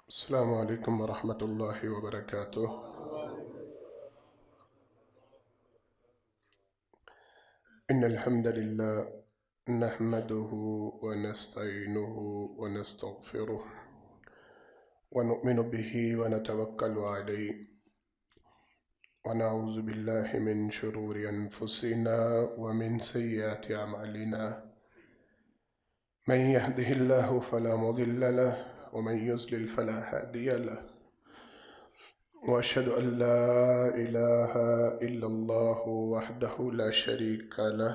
السلام علیکم ورحمۃ اللہ وبرکاتہ۔ ان الحمد للہ نحمده ونستعینه ونستغفره ونؤمن به ونتوکل علیہ ونعوذ باللہ من شرور انفسنا ومن سیئات اعمالنا من يهده الله فلا مضل له ومن يضلل فلا هادي له وأشهد أن لا إله إلا الله وحده لا شريك له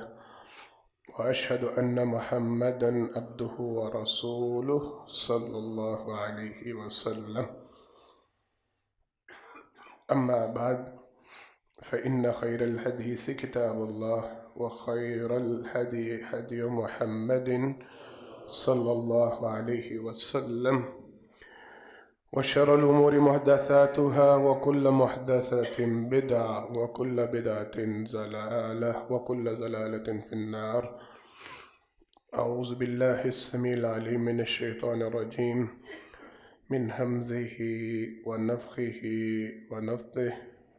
وأشهد أن محمدا عبده ورسوله صلى الله عليه وسلم. أما بعد فإن خير الحديث كتاب الله وخير الهدي هدي محمد صلى الله عليه وسلم وشر الأمور محدثاتها وكل محدثة بدعة وكل بدعة ضلالة وكل ضلالة في النار. أعوذ بالله السميع العليم من الشيطان الرجيم من همزه ونفخه ونفثه.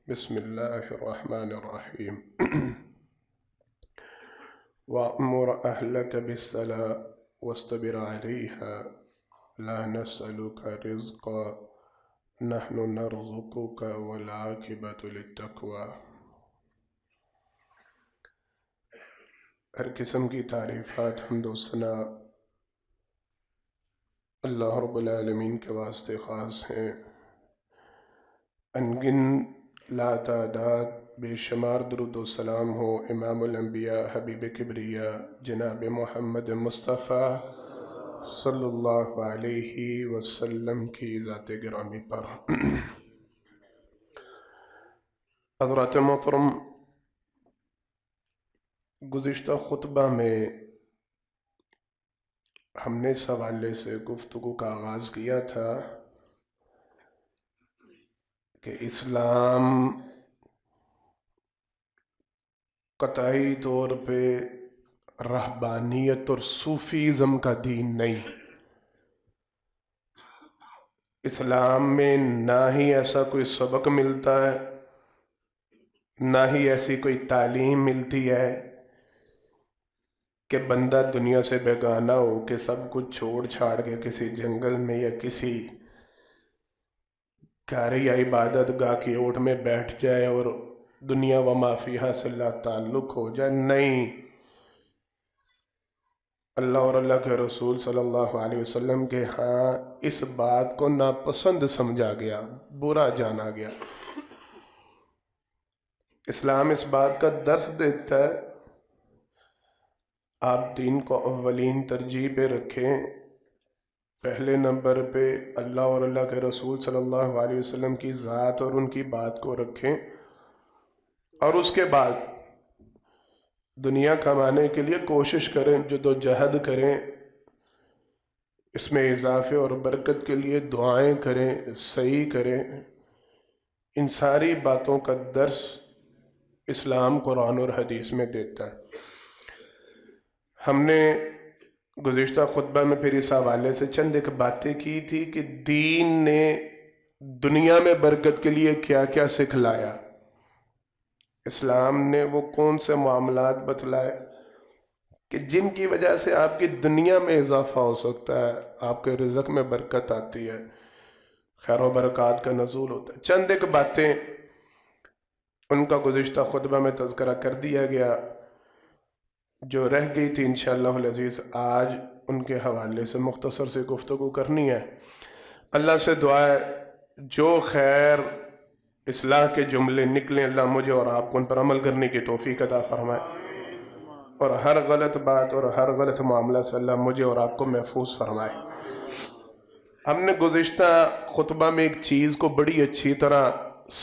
بسم الله الرحمن الرحيم. وأمر أهلك بالصلاة واصطبر عليها لا نسألك رزقا نحن نرزقك والعاقبة للتقوى. ہر قسم کی تعریفات حمد و ثنا اللہ رب العالمین کے واسطے خاص ہیں. انگن لا تعداد بے شمار درود و سلام ہو امام الانبیاء حبیب کبریا جناب محمد مصطفیٰ صلی اللہ علیہ وسلم کی ذات گرامی پر. حضرات محترم، گزشتہ خطبہ میں ہم نے اس حوالے سے گفتگو کا آغاز کیا تھا کہ اسلام قطعی طور پہ رہبانیت اور صوفیزم کا دین نہیں. اسلام میں نہ ہی ایسا کوئی سبق ملتا ہے، نہ ہی ایسی کوئی تعلیم ملتی ہے کہ بندہ دنیا سے بیگانہ ہو کے سب کچھ چھوڑ چھاڑ کے کسی جنگل میں یا کسی گھر یا عبادت گاہ کی اوٹ میں بیٹھ جائے اور دنیا و ما فیہا سے اللہ تعلق ہو جائے. نہیں، اللہ اور اللہ کے رسول صلی اللہ علیہ وسلم کے ہاں اس بات کو ناپسند سمجھا گیا، برا جانا گیا. اسلام اس بات کا درس دیتا ہے آپ دین کو اولین ترجیح پہ رکھیں، پہلے نمبر پہ اللہ اور اللہ کے رسول صلی اللہ علیہ وسلم کی ذات اور ان کی بات کو رکھیں، اور اس کے بعد دنیا کمانے کے لیے کوشش کریں، جدوجہد کریں، اس میں اضافے اور برکت کے لیے دعائیں کریں، صحیح کریں. ان ساری باتوں کا درس اسلام قرآن اور حدیث میں دیتا ہے. ہم نے گزشتہ خطبہ میں پھر اس حوالے سے چند ایک باتیں کی تھی کہ دین نے دنیا میں برکت کے لیے کیا کیا سکھلایا. اسلام نے وہ کون سے معاملات بتلائے کہ جن کی وجہ سے آپ کی دنیا میں اضافہ ہو سکتا ہے، آپ کے رزق میں برکت آتی ہے، خیر و برکات کا نزول ہوتا ہے. چند ایک باتیں ان کا گزشتہ خطبہ میں تذکرہ کر دیا گیا، جو رہ گئی تھی انشاءاللہ العزیز آج ان کے حوالے سے مختصر سے گفتگو کرنی ہے. اللہ سے دعا ہے جو خیر اصلاح کے جملے نکلیں اللہ مجھے اور آپ کو ان پر عمل کرنے کی توفیق عطا فرمائے، اور ہر غلط بات اور ہر غلط معاملہ سے اللہ مجھے اور آپ کو محفوظ فرمائے. ہم نے گزشتہ خطبہ میں ایک چیز کو بڑی اچھی طرح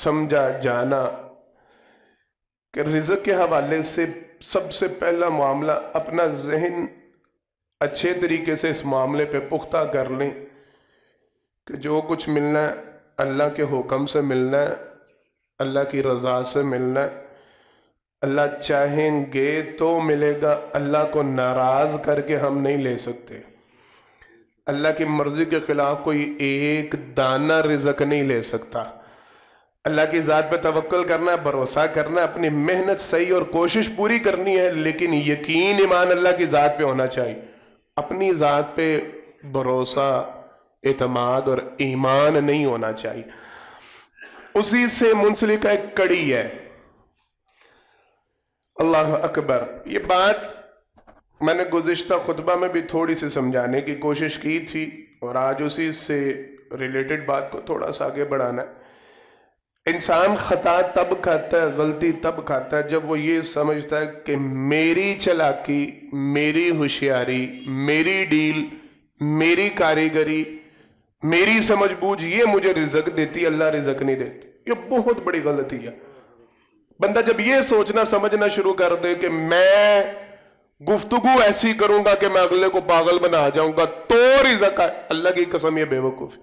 سمجھا جانا کہ رزق کے حوالے سے سب سے پہلا معاملہ اپنا ذہن اچھے طریقے سے اس معاملے پہ پختہ کر لیں کہ جو کچھ ملنا ہے اللہ کے حکم سے ملنا ہے، اللہ کی رضا سے ملنا ہے. اللہ چاہیں گے تو ملے گا، اللہ کو ناراض کر کے ہم نہیں لے سکتے. اللہ کی مرضی کے خلاف کوئی ایک دانہ رزق نہیں لے سکتا. اللہ کی ذات پہ توکل کرنا ہے, بھروسہ کرنا ہے, اپنی محنت صحیح اور کوشش پوری کرنی ہے, لیکن یقین ایمان اللہ کی ذات پہ ہونا چاہیے. اپنی ذات پہ بھروسہ, اعتماد اور ایمان نہیں ہونا چاہیے. اسی سے منسلک ایک کڑی ہے. اللہ اکبر. یہ بات میں نے گزشتہ خطبہ میں بھی تھوڑی سی سمجھانے کی کوشش کی تھی, اور آج اسی سے ریلیٹڈ بات کو تھوڑا سا آگے بڑھانا ہے. انسان خطا تب کھاتا ہے, غلطی تب کھاتا ہے جب وہ یہ سمجھتا ہے کہ میری چلاکی, میری ہوشیاری, میری ڈیل, میری کاریگری, میری سمجھ بوجھ یہ مجھے رزق دیتی, اللہ رزق نہیں دیتی. یہ بہت بڑی غلطی ہے. بندہ جب یہ سوچنا سمجھنا شروع کر دے کہ میں گفتگو ایسی کروں گا کہ میں اگلے کو پاگل بنا جاؤں گا تو رزق ہے, اللہ کی قسم یہ بے وقوفی.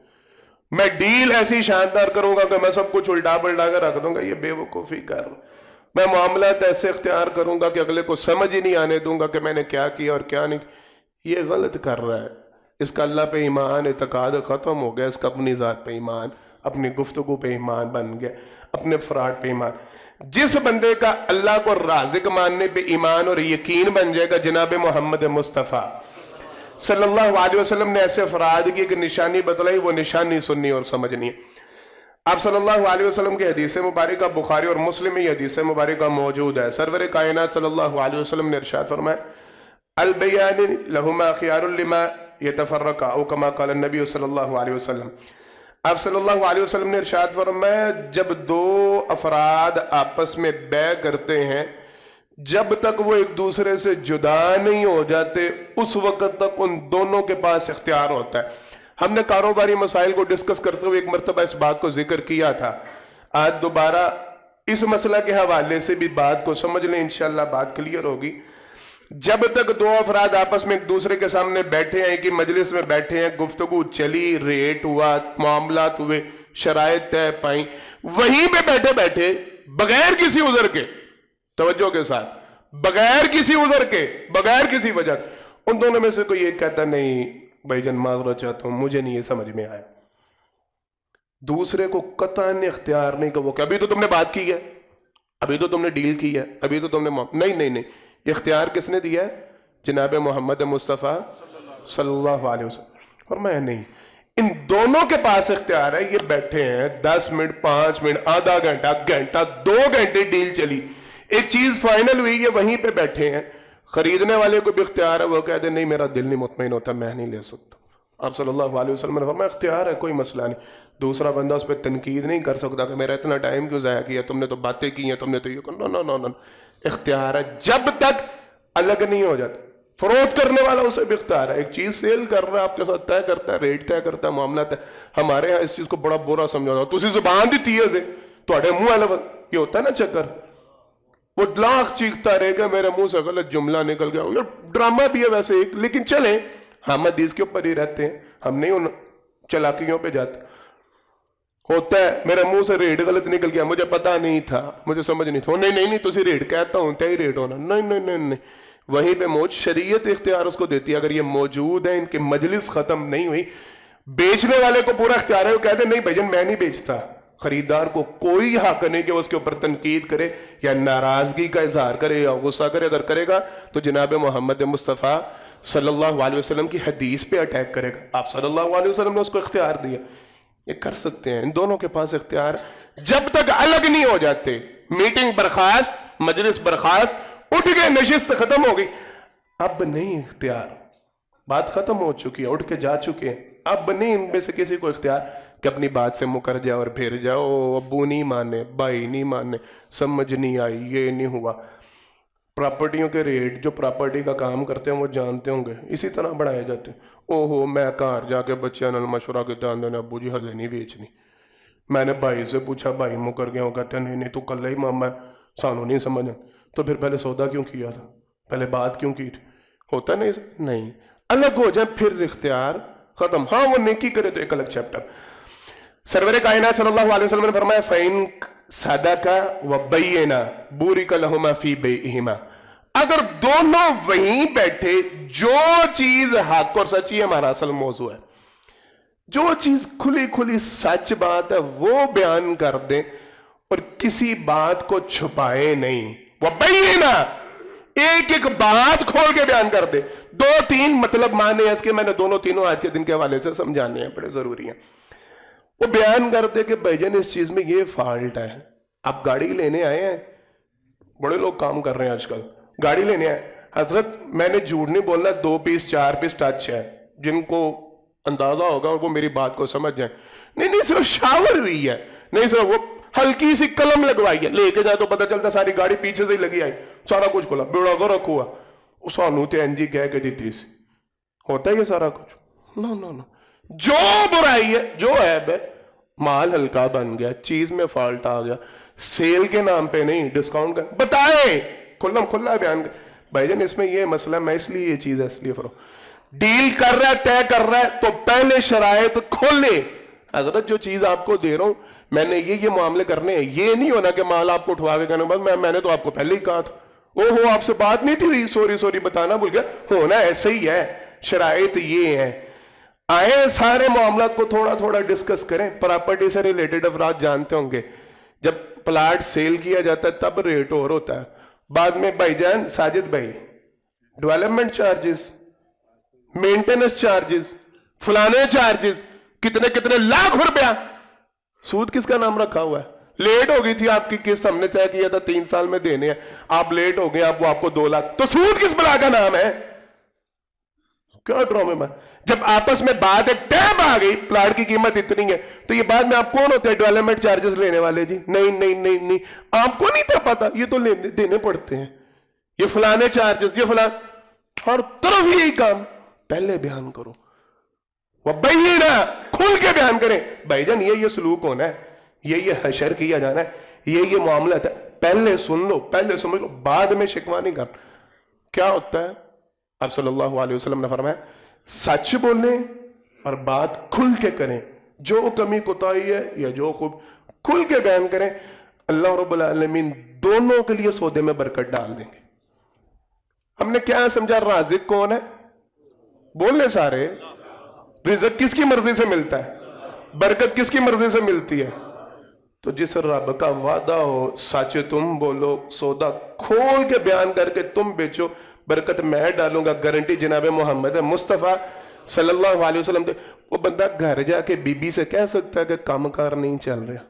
میں ڈیل ایسی شاندار کروں گا کہ میں سب کچھ الٹا پلٹا کر رکھ دوں گا, یہ بے وقوفی کر رہا ہوں. میں معاملات ایسے اختیار کروں گا کہ اگلے کو سمجھ ہی نہیں آنے دوں گا کہ میں نے کیا کیا اور کیا نہیں. یہ غلط کر رہا ہے. اس کا اللہ پہ ایمان, اعتقاد ختم ہو گیا. اس کا اپنی ذات پہ ایمان, اپنی گفتگو پہ ایمان بن گیا, اپنے فراڈ پہ ایمان. جس بندے کا اللہ کو رازق ماننے پہ ایمان اور یقین بن جائے گا, جناب محمد مصطفیٰ صلی اللہ علیہ وسلم نے ایسے افراد کی ایک نشانی بتلائی, وہ نشانی سننی اور سمجھنی ہے. آپ صلی اللہ علیہ وسلم کی حدیث مبارکہ بخاری اور مسلم میں یہ حدیث مبارکہ موجود ہے. سرور کائنات صلی اللہ علیہ وسلم نے ارشاد فرمایا, البیان لہما خیار لما یتفرقا, او کما قال النبی صلی اللہ علیہ وسلم. آپ صلی اللہ علیہ وسلم نے ارشاد فرمایا, جب دو افراد آپس میں بیع کرتے ہیں, جب تک وہ ایک دوسرے سے جدا نہیں ہو جاتے اس وقت تک ان دونوں کے پاس اختیار ہوتا ہے. ہم نے کاروباری مسائل کو ڈسکس کرتے ہوئے ایک مرتبہ اس بات کو ذکر کیا تھا. آج دوبارہ اس مسئلہ کے حوالے سے بھی بات کو سمجھ لیں, انشاءاللہ بات کلیئر ہوگی. جب تک دو افراد آپس میں ایک دوسرے کے سامنے بیٹھے ہیں, ایک ہی مجلس میں بیٹھے ہیں, گفتگو چلی, ریٹ ہوا, معاملات ہوئے, شرائط طے پائیں, وہیں پہ بیٹھے بیٹھے بغیر کسی عذر کے, توجہ کے ساتھ, بغیر کسی عذر کے, بغیر کسی وجہ, ان دونوں میں سے کوئی ایک کہتا نہیں بھائی جان معذرت چاہتا ہوں, مجھے نہیں یہ سمجھ میں آیا. دوسرے کو قطعاً اختیار نہیں کہ وہ کہ ابھی تو تم نے بات کی ہے, ابھی تو تم نے ڈیل کی ہے, ابھی تو تم نے نہیں, اختیار کس نے دیا ہے؟ جناب محمد مصطفیٰ صلی اللہ علیہ وسلم. اور میں نہیں, ان دونوں کے پاس اختیار ہے. یہ بیٹھے ہیں 10 منٹ, 5 منٹ, آدھا گھنٹہ, گھنٹہ, 2 گھنٹے ڈیل چلی, ایک چیز فائنل ہوئی, یہ وہیں پہ بیٹھے ہیں. خریدنے والے کو بھی اختیار ہے, وہ کہتے ہیں نہیں میرا دل نہیں مطمئن ہوتا, میں نہیں لے سکتا. آپ صلی اللہ علیہ وسلم نے فرمایا اختیار ہے, کوئی مسئلہ نہیں. دوسرا بندہ اس پہ تنقید نہیں کر سکتا کہ میرا اتنا ٹائم کیوں ضائع کیا, تم نے تو باتیں کی ہیں, تم نے تو یہ کرنا. نو, اختیار ہے جب تک الگ نہیں ہو جاتا. فروخت کرنے والا اسے بھی اختیار ہے, ایک چیز سیل کر رہا ہے, آپ کے ساتھ طے کرتا ہے, ریٹ طے کرتا ہے, معاملات ہے. ہمارے ہاں اس چیز کو بڑا برا سمجھا جاتا ہے, تسی زبان دی تیز ہے, تواڈے منہ والا یہ ہوتا ہے نا چکر, وہ لاکھ چیختا رہے گا میرے منہ سے غلط جملہ نکل گیا. یہ ڈرامہ بھی ہے ویسے ایک, لیکن چلیں ہم حدیث کے اوپر ہی رہتے ہیں, ہم نہیں ان چلاکیوں پہ جاتے. ہوتا ہے میرے منہ سے ریٹ غلط نکل گیا, مجھے پتا نہیں تھا, مجھے سمجھ نہیں تھا. نہیں تسی ریٹ کہتا ہوں تے ہی ریٹ ہونا. نہیں, وہیں پہ موج شریعت اختیار اس کو دیتی ہے. اگر یہ موجود ہے, ان کی مجلس ختم نہیں ہوئی, بیچنے والے کو پورا اختیار ہے, وہ کہتے ہیں نہیں بھائی جان میں نہیں بیچتا. خریدار کو کوئی حق نہیں کہ وہ اس کے اوپر تنقید کرے یا ناراضگی کا اظہار کرے یا غصہ کرے. اگر کرے گا تو جناب محمد مصطفیٰ صلی اللہ علیہ وسلم کی حدیث پہ اٹیک کرے گا. آپ صلی اللہ علیہ وسلم نے اس کو اختیار دیا, یہ کر سکتے ہیں. ان دونوں کے پاس اختیار جب تک الگ نہیں ہو جاتے. میٹنگ برخاست, مجلس برخاست, اٹھ گئے, نشست ختم ہو گئی, اب نہیں اختیار, بات ختم ہو چکی ہے, اٹھ کے جا چکے ہیں. اب نہیں ان میں سے کسی کو اختیار کہ اپنی بات سے مکر جاؤ اور پھر جاؤ, ابو نہیں مانے, بھائی نہیں مانے, سمجھ نہیں آئی, یہ نہیں ہوا. پراپرٹیوں کے ریٹ جو پراپرٹی کا کام کرتے ہیں وہ جانتے ہوں گے, اسی طرح بڑھائے جاتے ہیں. اوہو میں کار جا کے بچیاں نال مشورہ کیتا آندے, ابو جی ہلے نہیں بیچنی. میں نے بھائی سے پوچھا, بھائی مکر گیا, کہتے ہیں نہیں تو کل ہی ماما سانو نہیں سمجھا. تو پھر پہلے سودا کیوں کیا تھا, پہلے بات کیوں کی تھی؟ ہوتا نہیں, الگ ہو جائے پھر اختیار ختم. ہاں وہ نیکی کرے تو ایک الگ چیپٹر. سرور کائنات صلی اللہ علیہ وسلم نے فرمایا فَإِن صَدَقَ وَبَيَّنَ بُورِكَ لَهُمَا فِي بَيْعِهِمَا. اگر دونوں وہیں بیٹھے جو چیز حق اور سچی ہے، ہمارا اصل موضوع ہے، جو چیز کھلی کھلی سچ بات ہے وہ بیان کر دیں اور کسی بات کو چھپائے نہیں، وہ بینہ، ایک ایک بات کھول کے بیان کر دے، 2-3 مطلب مانے اس کے، میں نے دونوں تینوں آج کے دن کے حوالے سے سمجھانے ہیں، بڑے ضروری ہیں۔ وہ بیان کر دے کہ بھائی جان اس چیز میں یہ فالٹ ہے، آپ گاڑی لینے آئے ہیں، بڑے لوگ کام کر رہے ہیں آج کل، گاڑی لینے آئے، حضرت میں نے جھوٹ نہیں بولنا، 2 پیس 4 پیس ٹچ ہے، جن کو اندازہ ہوگا وہ میری بات کو سمجھ جائیں، نہیں صرف شاور ہوئی ہے، نہیں صرف وہ ہلکی سی قلم لگوائی ہے، لے کے جائے تو پتہ چلتا ساری گاڑی پیچھے سے ہی لگی آئی، سارا کچھ کھلا، بیڑا کو رکھا ہوا، سانو تے انجی کہہ کے دیتی سی، ہوتا ہے یہ سارا کچھ؟ نو، جو برائی ہے، جو عیب ہے، مال ہلکا بن گیا، چیز میں فالٹ آ گیا، سیل کے نام پہ نہیں، ڈسکاؤنٹ کا بتائے، کھلم کھلا بیان کر، بھائی جان اس میں یہ مسئلہ، میں اس لیے یہ چیز ہے اس لیے فرو ڈیل کر رہا ہے، طے کر رہا ہے تو پہلے شرائط کھولے، حضرت جو چیز آپ کو دے رہا ہوں میں نے یہ معاملے کرنے ہیں، یہ نہیں ہونا کہ مال آپ کو اٹھوا کے کہنا بس میں نے تو آپ کو پہلے ہی کہا تھا، اوہو آپ سے بات نہیں تھی، سوری بتانا بھول گیا، ہونا ایسے ہی ہے، شرائط یہ ہے۔ آئے سارے معاملات کو تھوڑا تھوڑا ڈسکس کریں، پراپرٹی سے ریلیٹڈ افراد جانتے ہوں گے، جب پلاٹ سیل کیا جاتا ہے تب ریٹ اور ہوتا ہے، بعد میں بھائی جان ساجد بھائی ڈیولپمنٹ چارجز، مینٹیننس چارجز، فلانے چارجز، کتنے لاکھ روپیہ، سود کس کا نام رکھا ہوا ہے؟ لیٹ ہو گئی تھی آپ کی قسط، ہم نے طے کیا تھا 3 سال میں دینے ہیں، آپ لیٹ ہو گئے، آپ کو 2 لاکھ، تو سود کس بلا کا نام ہے؟ کیا ڈرامے میں جب آپس میں بات ایک ٹیب آ گئی پلاٹ کی قیمت اتنی ہے تو یہ بعد میں آپ کون ہوتے ہیں ڈیولپمنٹ چارجز لینے والے؟ جی نہیں آپ کو نہیں تھا پتا، یہ تو دینے پڑتے ہیں، یہ فلانے چارجز، یہ فلان، ہر طرف یہی کام، پہلے بیان کرو، وہ بینہ، کھل کے بیان کریں، بھائی جان یہ سلوک ہونا ہے، یہ حشر کیا جانا ہے، یہ معاملہ ہے، پہلے سن لو، پہلے سمجھ لو، بعد میں شکوہ نہیں کرنا۔ کیا ہوتا ہے؟ آپ صلی اللہ علیہ وسلم نے فرمایا سچ بولیں اور بات کھل کے کریں، جو کمی کوتاہی ہے یا جو خوب کھل کے بیان کریں، اللہ رب العالمین دونوں کے لیے سودے میں برکت ڈال دیں گے۔ ہم نے کیا سمجھا؟ رازق کون ہے؟ بولنے سارے، رزق کس کی مرضی سے ملتا ہے؟ برکت کس کی مرضی سے ملتی ہے؟ تو جس رب کا وعدہ ہو، سچ تم بولو، سودا کھول کے بیان کر کے تم بیچو، برکت میں ڈالوں گا، گارنٹی جناب محمد مصطفیٰ صلی اللہ علیہ وسلم دے۔ وہ بندہ گھر جا کے بی بی سے کہہ سکتا ہے کہ کام کار نہیں چل رہا،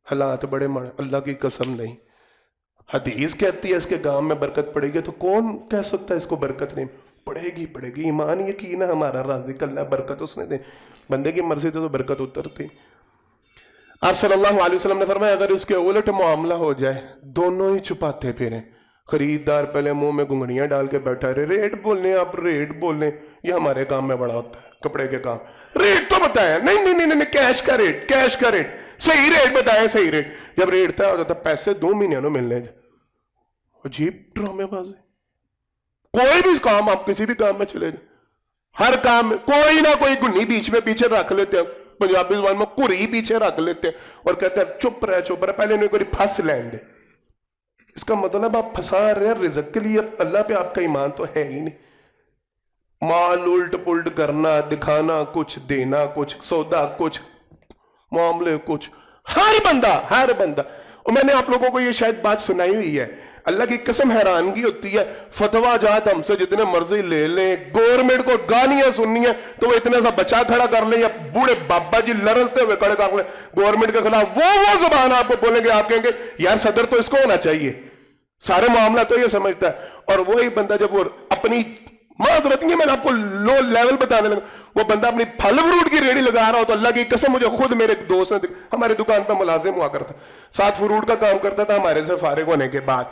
حالات بڑے ماڑے، اللہ کی قسم نہیں، حدیث کہتی ہے اس کے گام میں برکت پڑے گی، تو کون کہہ سکتا ہے اس کو برکت نہیں پڑے گی؟ ایمان یقین ہے ہمارا، رازق اللہ، برکت اس نے دے، بندے کی مرضی تو برکت اترتی۔ آپ صلی اللہ علیہ وسلم نے فرمایا اگر اس کے الٹ معاملہ ہو جائے، دونوں ہی چھپاتے پھریں، خریدار پہلے منہ میں گھنگھڑیاں ڈال کے بیٹھا رہے، ریٹ بولنے، آپ ریٹ بولنے، یہ ہمارے کام میں بڑا ہوتا ہے، کپڑے کے کام، ریٹ تو بتائیں، نہیں کیش کا ریٹ، صحیح ریٹ بتائیں، صحیح ریٹ، جب ریٹ طے ہو جاتا پیسے 2 مہینے نو ملنے، عجیب ڈرامے بازی۔ کوئی بھی کام، آپ کسی بھی کام میں چلے جائیں، ہر کام میں کوئی نہ کوئی گھنی بیچ میں پیچھے رکھ لیتے ہیں، پنجابی زبان میں کری پیچھے رکھ لیتے ہیں اور کہتے ہیں چپ رہے، پہلے انہیں کوئی پھنس لین دے۔ اس کا مطلب آپ پھنسا رہے ہیں رزق کے لیے، اللہ پہ آپ کا ایمان تو ہے ہی نہیں۔ مال الٹ پلٹ کرنا، دکھانا کچھ، دینا کچھ، سودا کچھ، معاملے کچھ، ہر بندہ۔ اور میں نے آپ لوگوں کو یہ شاید بات سنائی ہوئی ہے، اللہ کی قسم حیرانگی ہوتی ہے، فتویٰ جات ہم سے جتنے مرضی لے لیں، گورنمنٹ کو گالیاں سننی ہیں تو وہ اتنا سا بچہ کھڑا کر لیں یا بوڑھے بابا جی لرزتے ہوئے کھڑے کر لیں گورنمنٹ کے خلاف، وہ زبان آپ کو بولیں گے، آپ کہیں گے یار صدر تو اس کو ہونا چاہیے، سارے معاملہ تو یہ سمجھتا ہے۔ اور وہی بندہ جب وہ اپنی معذرت نہیں ہے، میں نے آپ کو لو لیول بتانے لگا، وہ بندہ اپنی پھل فروٹ کی ریڑھی لگا رہا ہو تو اللہ کی قسم مجھے خود میرے ایک دوست نے، ہمارے دکان پہ ملازم ہوا کرتا، 7 فروٹ کا کام کرتا تھا، ہمارے سے فارغ ہونے کے بعد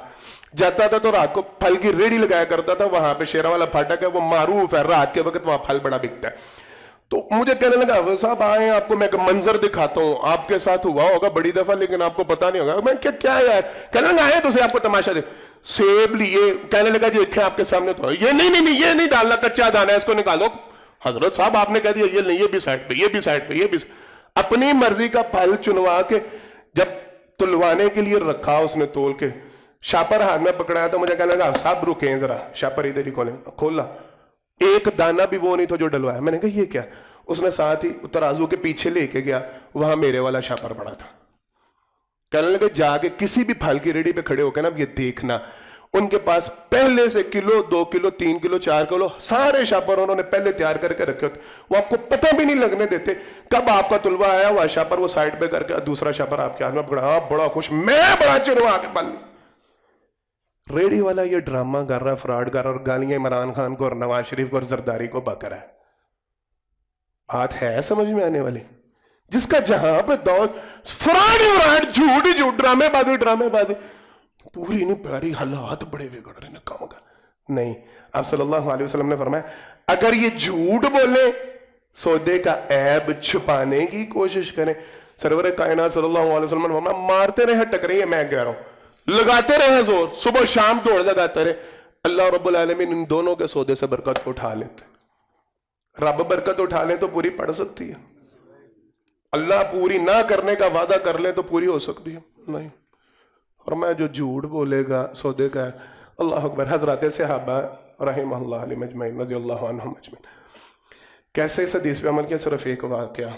جاتا تھا تو رات کو پھل کی ریڑھی لگایا کرتا تھا، وہاں پہ شیرا والا پھاٹک ہے، وہ معروف ہے، رات کے وقت وہاں پھل بڑا بکتا ہے۔ تو مجھے کہنے لگا صاحب آئیں آپ کو میں ایک منظر دکھاتا ہوں، آپ کے ساتھ ہوا ہوگا بڑی دفعہ لیکن آپ کو پتا نہیں ہوگا۔ میں کیا یار؟ کہنے لگا آئیں تو سے آپ کو تماشا دے، سیب لیے، کہنے لگا جی دیکھیں آپ کے سامنے تو یہ نہیں ڈالنا، کچا دانا ہے، اس کو نکالو۔ حضرت صاحب آپ نے کہہ دیا یہ نہیں، یہ بھی سائڈ پہ، یہ بھی سائڈ پہ، یہ بھی اپنی مرضی کا پھل چنوا کے جب تلوانے کے لیے رکھا اس نے تول کے، شاپر ہاتھ میں پکڑایا تو مجھے کہنے لگا صاحب رکیں ذرا، شاپر ادھر ہی کھولا، ایک دانہ بھی وہ نہیں تھا جو ڈلوایا. میں نے کہا یہ کیا؟ اس نے ساتھ ہی ترازو کے پیچھے لے کے گیا، وہاں میرے والا شاپر پڑا تھا. کہنے لگے جا کے کسی بھی پھل کی ریڑھی پہ کھڑے ہو کے نا یہ دیکھنا، ان کے پاس پہلے سے کلو 2 کلو 3 کلو 4 کلو سارے شاپر انہوں نے پہلے تیار کر کے رکھے ہوتے، وہ آپ کو پتہ بھی نہیں لگنے دیتے کب آپ کا طلبہ آیا ہوا شاپر وہ سائڈ پہ کر کے دوسرا شاپر آپ کے ہاتھ میں پکڑا. آپ بڑا خوش، میں بڑا چڑھوا کے پال لی. ریڑھی والا یہ ڈرامہ کر رہا ہے، فراڈ کر رہا ہے، اور گالیاں عمران خان کو اور نواز شریف کو اور زرداری کو بک رہا ہے. بات ہے سمجھ میں آنے والی؟ جس کا جہاں پہ دور فراڈ جھوٹ ڈرامے بازی پوری نہیں پیاری، حالات بڑے بگڑ رہے ہیں کام کا. نہیں، آپ صلی اللہ علیہ وسلم نے فرمایا اگر یہ جھوٹ بولے سودے کا عیب چھپانے کی کوشش کریں. سرور کائنات صلی اللہ علیہ وسلم نے فرمایا مارتے رہے ٹکرے، میں کہہ رہا ہوں لگاتے رہے زور، صبح شام دوڑ لگاتے رہے، اللہ رب العالمین ان دونوں کے سودے سے برکت اٹھا لیتے. رب برکت اٹھا لیں تو پوری پڑ سکتی ہے، اللہ پوری نہ کرنے کا وعدہ کر لیں تو پوری ہو سکتی ہے نہیں. اور میں جو جھوٹ بولے گا سودے کا، اللہ اکبر. حضرات صحابہ رحمہ اللہ علیہ مجمعین رضی اللہ عنہم مجمعین کیسے اس حدیث پہ عمل کیا؟ صرف ایک واقعہ.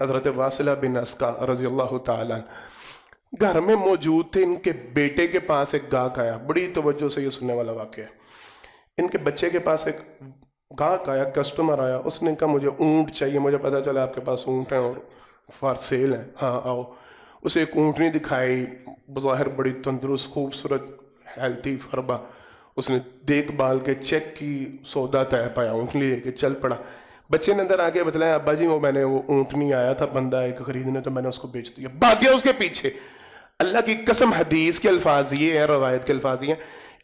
حضرت واصلہ بن اسقا رضی اللہ تعالیٰ گھر میں موجود تھے، ان کے بیٹے کے پاس ایک گاہک آیا. بڑی توجہ سے یہ سننے والا واقعہ ہے. ان کے بچے کے پاس ایک گاہک آیا، کسٹمر آیا. اس نے کہا مجھے اونٹ چاہیے، مجھے پتا چلا آپ کے پاس اونٹ ہیں اور فار سیل ہیں، ہاں آؤ. اسے ایک اونٹنی دکھائی، بظاہر بڑی تندرست خوبصورت ہیلتھی فربا. اس نے دیکھ بھال کے چیک کی، سودا طے پایا، اونٹنی لے کے چل پڑا. بچے نے اندر آگے بتلایا ابا جی وہ اونٹنی آیا تھا بندہ ایک خریدنے تو میں نے اس کو بیچ دیا. بھاگ گیا اس کے پیچھے. اللہ کی قسم حدیث کے الفاظ یہ ہیں، روایت کے الفاظ یہ ہیں،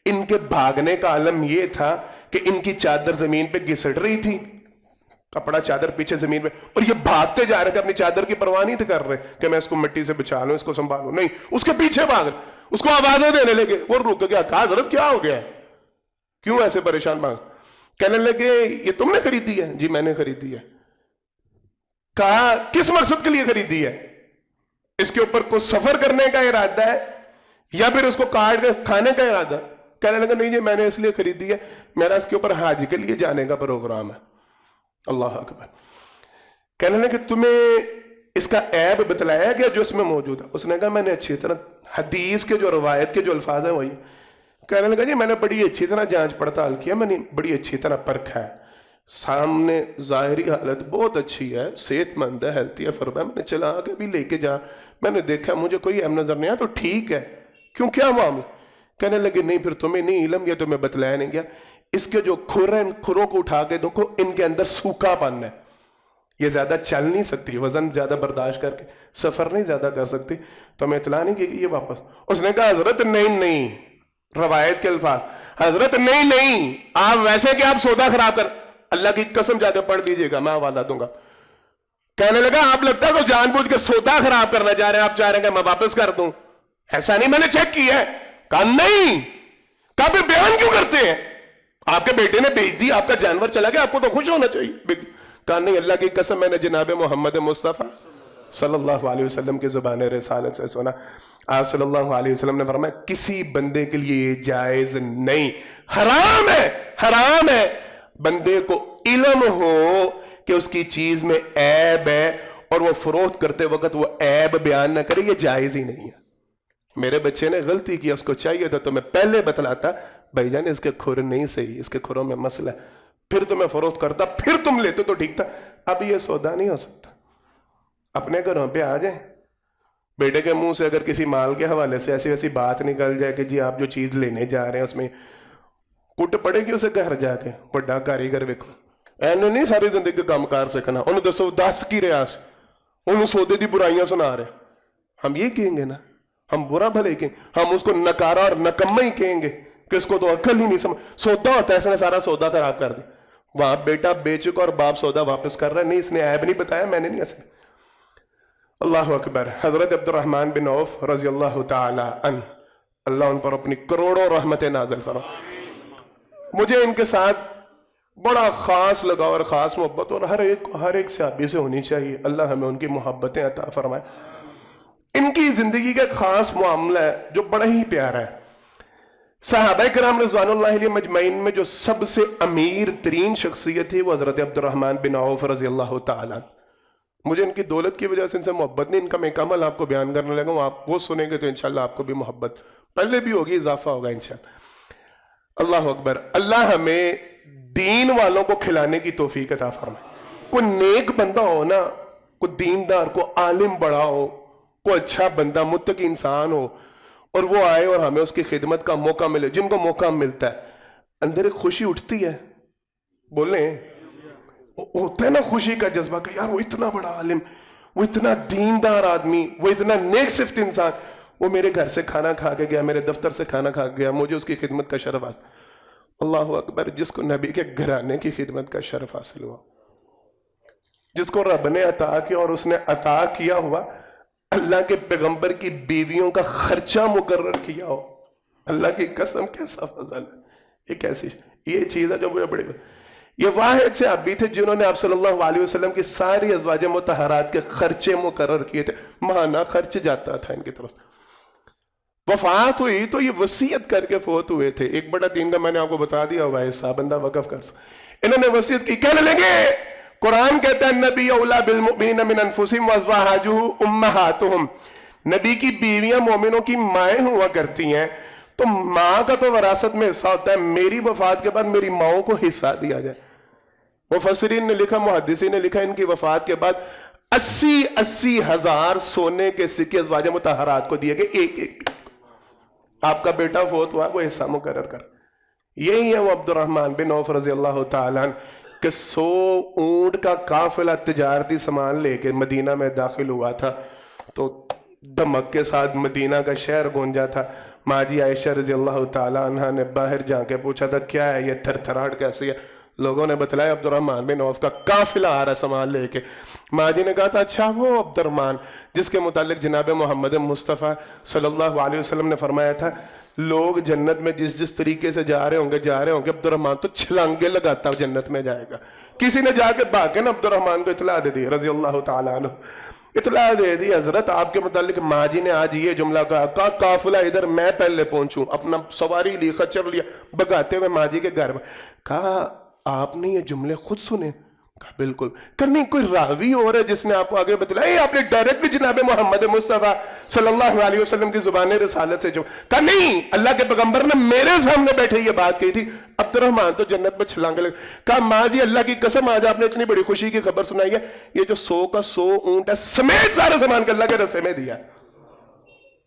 ان کے بھاگنے کا عالم یہ تھا کہ ان کی چادر زمین پہ گھسٹ رہی تھی، کپڑا چادر پیچھے زمین پہ، اور یہ بھاگتے جا رہے تھے، اپنی چادر کی پرواہ نہیں کر رہے کہ میں اس کو مٹی سے بچا لوں، اس کو سنبھالوں. نہیں، اس کے پیچھے بھاگ رہے، اس کو آوازیں دینے لگے. وہ رک گیا، کہا حضرت کیا ہو گیا ہے، کیوں ایسے پریشان بھاگ؟ کہنے لگے یہ تم نے خریدی ہے؟ جی میں نے خریدی ہے. کہا کس مقصد کے لیے خریدی ہے؟ اس کے اوپر کوئی سفر کرنے کا ارادہ ہے یا پھر اس کو کاٹ کے کھانے کا ارادہ؟ کہنے لگا نہیں جی میں نے اس لیے خریدی ہے، میرا اس کے اوپر حج کے لیے جانے کا پروگرام ہے. اللہ اکبر. کہنے لگا کہ تمہیں اس کا عیب بتلایا گیا جو اس میں موجود ہے؟ اس نے کہا میں نے اچھی طرح حدیث کے جو روایت کے جو الفاظ ہیں وہی. کہنے لگا جی میں نے بڑی اچھی طرح جانچ پڑتال کیا، میں نے بڑی اچھی طرح پرکھا ہے، سامنے ظاہری حالت بہت اچھی ہے، صحت مند ہے، ہیلتھی ہے، فربا میں نے چلا کے بھی لے کے جا، میں نے دیکھا مجھے کوئی عیب نظر نہیں آیا، تو ٹھیک ہے، کیوں کیا معاملہ؟ کہنے لگے نہیں پھر تمہیں نہیں علم، یہ تمہیں بتلایا نہیں گیا، اس کے جو کھر ہیں ان کھروں کو اٹھا کے دیکھو، ان کے اندر سوکھا پن ہے، یہ زیادہ چل نہیں سکتی، وزن زیادہ برداشت کر کے سفر نہیں زیادہ کر سکتی، تو ہمیں اطلاع نہیں کی یہ واپس. اس نے کہا حضرت نہیں، روایت کے الفاظ، حضرت نہیں آپ ویسے کہ آپ سودا خراب کر، اللہ کی قسم جا کے پڑھ دیجئے گا، میں حوالہ دوں گا. کہنے لگا آپ لگتا ہے کہ جان بوجھ کے سودا خراب کرنا چاہ رہے ہیں، آپ چاہ رہے ہیں کہ میں واپس کر دوں؟ ایسا نہیں، میں نے چیک کیا ہے. کہا نہیں. کہا پھر بیان کیوں کرتے ہیں؟ آپ کے بیٹے نے بیچ دی، آپ کا جانور چلا گیا، آپ کو تو خوش ہونا چاہیے. کہا نہیں اللہ کی قسم میں نے جناب محمد مصطفیٰ صلی اللہ علیہ وسلم کی زبان رسالت سے سنا. آپ صلی اللہ علیہ وسلم نے فرمایا کسی بندے کے لیے یہ جائز نہیں، حرام ہے بندے کو علم ہو کہ اس کی چیز میں عیب ہے اور وہ فروخت کرتے وقت وہ عیب بیان نہ کرے، یہ جائز ہی نہیں ہے. میرے بچے نے غلطی کی، اس کو چاہیے تھا تو میں پہلے بتلاتا بھائی جان اس کے کھر نہیں صحیح، اس کے کھروں میں مسئلہ ہے، پھر تمہیں فروخت کرتا، پھر تم لیتے تو ٹھیک تھا. اب یہ سودا نہیں ہو سکتا. اپنے گھروں پہ آ جائیں، بیٹے کے منہ سے اگر کسی مال کے حوالے سے ایسی ویسی بات نکل جائے کہ جی آپ جو چیز لینے جا رہے ہیں اس میں کٹ پڑے گی، اسے گھر جا کے بڑا کاریگر ویکھو اینو نہیں ساری زندگی کام کار سکھنا، انہوں دسو دس کی ریاس انہوں سودے دی برائیاں سنا رہے. ہم یہ کہیں گے نا، ہم برا بھلے کہیں، ہم اس کو نکارا اور نکمہ ہی کہیں گے کہ اس کو تو عقل ہی نہیں سمجھ. سودا ہوتا ہے، اس نے سارا سودا خراب کر دی. وہاں بیٹا بیچ چکا اور باپ سودا واپس کر رہا ہے، نہیں اس نے عیب نہیں بتایا، میں نے نہیں اصل. اللہ اکبر. حضرت عبد الرحمن بن عوف رضی اللہ تعالی عنہ، اللہ ان پر اپنی کروڑوں رحمت نازل فرمائے. مجھے ان کے ساتھ بڑا خاص لگاؤ اور خاص محبت، اور ہر ایک صحابی سے ہونی چاہیے. اللہ ہمیں ان کی محبتیں عطا فرمائے. ان کی زندگی کا خاص معاملہ ہے جو بڑا ہی پیارا ہے. صحابہ کرام رضوان اللہ علیہ مجمعین میں جو سب سے امیر ترین شخصیت تھی وہ حضرت عبد الرحمن بن عوف رضی اللہ تعالیٰ. مجھے ان کی دولت کی وجہ سے ان سے محبت نہیں، ان کا میں ایک عمل آپ کو بیان کرنے لگا ہوں، آپ وہ سنیں گے تو انشاءاللہ آپ کو بھی محبت پہلے بھی ہوگی، اضافہ ہوگا انشاءاللہ. اللہ اکبر. اللہ ہمیں دین والوں کو کھلانے کی توفیق عطا فرمائے. کوئی نیک بندہ ہو نا، کوئی دیندار، کوئی عالم بڑا ہو، کوئی اچھا بندہ متقی انسان ہو، اور وہ آئے اور ہمیں اس کی خدمت کا موقع ملے. جن کو موقع ملتا ہے اندر ایک خوشی اٹھتی ہے، بولیں ہوتا ہے نا خوشی کا جذبہ کہ یار وہ اتنا بڑا عالم، وہ اتنا دیندار آدمی، وہ اتنا نیک صفت انسان، وہ میرے گھر سے کھانا کھا کے گیا، میرے دفتر سے کھانا کھا کے گیا، مجھے اس کی خدمت کا شرف حاصل. اللہ اکبر. جس کو نبی کے گھرانے کی خدمت کا شرف حاصل ہوا، جس کو رب نے عطا کیا اور اس نے عطا کیا ہوا اللہ کے پیغمبر کی بیویوں کا خرچہ مقرر کیا ہو، اللہ کی قسم کیسا فضل ہے. یہ کیسی یہ چیز ہے جو مجھے بڑی. یہ واحد سے صحابی تھے جنہوں نے آپ صلی اللہ علیہ وسلم کی ساری ازواج مطہرات کے خرچے مقرر کیے تھے. ماہانہ خرچ جاتا تھا ان کی طرف. وفات ہوئی تو یہ وصیت کر کے فوت ہوئے تھے. 1/3 کا میں نے آپ کو بتا دیا ہوا ہے، بندہ وقف کر سکتا. انہوں نے وصیت کی، کہنے لگے قرآن کہتا ہے نبی اولا بالمؤمنین من انفسہم وازواجہ امہاتہم. نبی کی بیویاں مومنوں کی مائیں ہوا کرتی ہیں، تو ماں کا تو وراثت میں حصہ ہوتا ہے، میری وفات کے بعد میری ماؤں کو حصہ دیا جائے. مفسرین نے لکھا، محدثین نے لکھا ان کی وفات کے بعد 80 ہزار سونے کے سکے ازواج مطہرات کو دیے گئے، ایک ایک. آپ کا بیٹا فوت ہوا وہ حصہ مقرر کر. یہی ہے وہ عبد الرحمن بن عوف رضی اللہ تعالیٰ کہ 100 اونٹ کا قافلہ تجارتی سامان لے کے مدینہ میں داخل ہوا تھا، تو دمک کے ساتھ مدینہ کا شہر گونجا تھا. ماں جی عائشہ رضی اللہ تعالیٰ عنہ نے باہر جا کے پوچھا تھا کیا ہے یہ تھر تھراہٹ کیسی ہے؟ لوگوں نے بتلایا عبد الرحمن بن عوف کا قافلہ آ رہا سامان لے کے. ماں جی نے کہا تھا اچھا وہ عبد الرحمن جس کے متعلق جناب محمد مصطفیٰ صلی اللہ علیہ وسلم نے فرمایا تھا لوگ جنت میں جس طریقے سے جا رہے ہوں گے عبد الرحمن تو چھلانگے لگاتا جنت میں جائے گا. کسی نے جا کے بھاگ کے نا عبد الرحمن کو اطلاع دے دی رضی اللہ تعالیٰ عنہ، اطلاع دے دی حضرت آپ کے متعلق ماں جی نے آج یہ جملہ کہا قافلہ ادھر میں پہلے پہنچوں، اپنا سواری لی خچر لیا بگاتے ہوئے ماں جی کے گھر میں. کہا آپ نے یہ جملے خود سنے؟ کہا بالکل. کرنے کوئی راوی اور ہے جس نے آپ کو آگے بتلایا آپ نے ڈائریکٹلی جناب محمد مصطفیٰ صلی اللہ علیہ وسلم کی زبان رسالت سے جو کہا نہیں اللہ کے پیغمبر نے میرے سامنے بیٹھے یہ بات کہی تھی عبد الرحمن تو جنت میں چھلانگے لگے. کہا ماں جی اللہ کی قسم آج آپ نے اتنی بڑی خوشی کی خبر سنائی ہے، یہ جو 100 کا 100 اونٹ ہے سمیت سارے سامان کا اللہ کے رستے میں دیا.